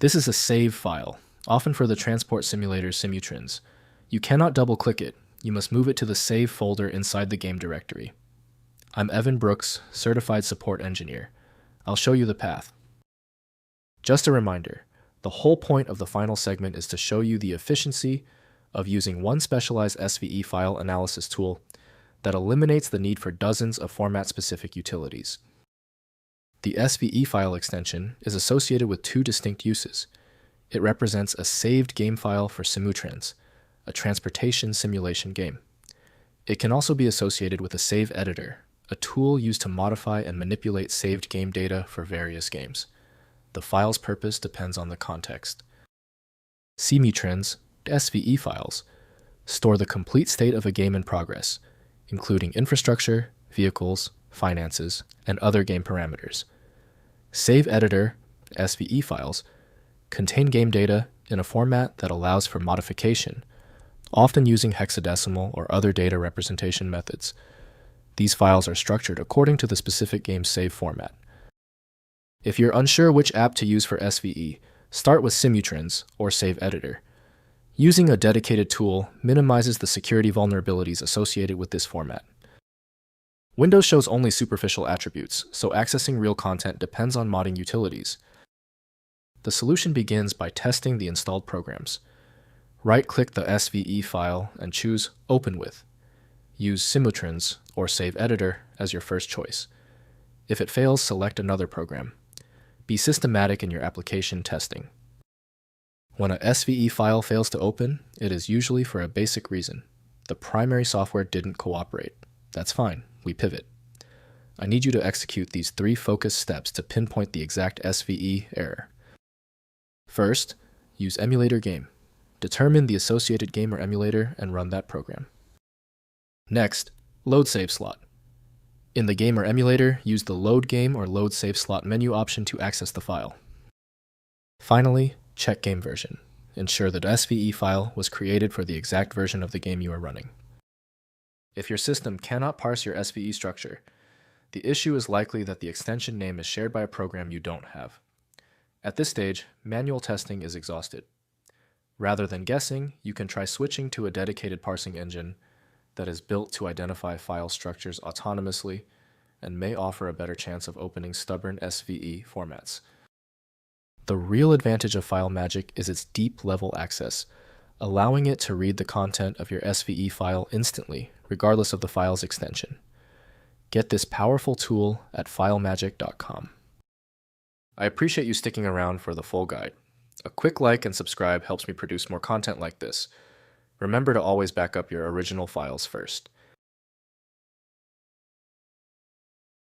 This is a save file, often for the transport simulator Simutrans. You cannot double-click it. You must move it to the save folder inside the game directory. I'm Evan Brooks, Certified Support Engineer. I'll show you the path. Just a reminder, the whole point of the final segment is to show you the efficiency of using one specialized SVE file analysis tool that eliminates the need for dozens of format-specific utilities. The SVE file extension is associated with two distinct uses. It represents a saved game file for Simutrans, a transportation simulation game. It can also be associated with a save editor, a tool used to modify and manipulate saved game data for various games. The file's purpose depends on the context. Simutrans SVE files store the complete state of a game in progress, including infrastructure, vehicles, finances, and other game parameters. Save Editor SVE files contain game data in a format that allows for modification, often using hexadecimal or other data representation methods. These files are structured according to the specific game's save format. If you're unsure which app to use for SVE, start with Simutrans or Save Editor. Using a dedicated tool minimizes the security vulnerabilities associated with this format. Windows shows only superficial attributes, so accessing real content depends on modding utilities. The solution begins by testing the installed programs. Right-click the SVE file and choose Open With. Use Simutrans or Save Editor as your first choice. If it fails, select another program. Be systematic in your application testing. When a SVE file fails to open, it is usually for a basic reason. The primary software didn't cooperate. That's fine, we pivot. I need you to execute these 3 focused steps to pinpoint the exact SVE error. First, use Emulator Game. Determine the associated game or emulator and run that program. Next, load save slot. In the game or emulator, use the Load Game or Load Save Slot menu option to access the file. Finally, check game version. Ensure that SVE file was created for the exact version of the game you are running. If your system cannot parse your SVE structure, the issue is likely that the extension name is shared by a program you don't have. At this stage, manual testing is exhausted. Rather than guessing, you can try switching to a dedicated parsing engine that is built to identify file structures autonomously and may offer a better chance of opening stubborn SVE formats. The real advantage of FileMagick is its deep-level access, allowing it to read the content of your SVE file instantly, regardless of the file's extension. Get this powerful tool at filemagick.com. I appreciate you sticking around for the full guide. A quick like and subscribe helps me produce more content like this. Remember to always back up your original files first.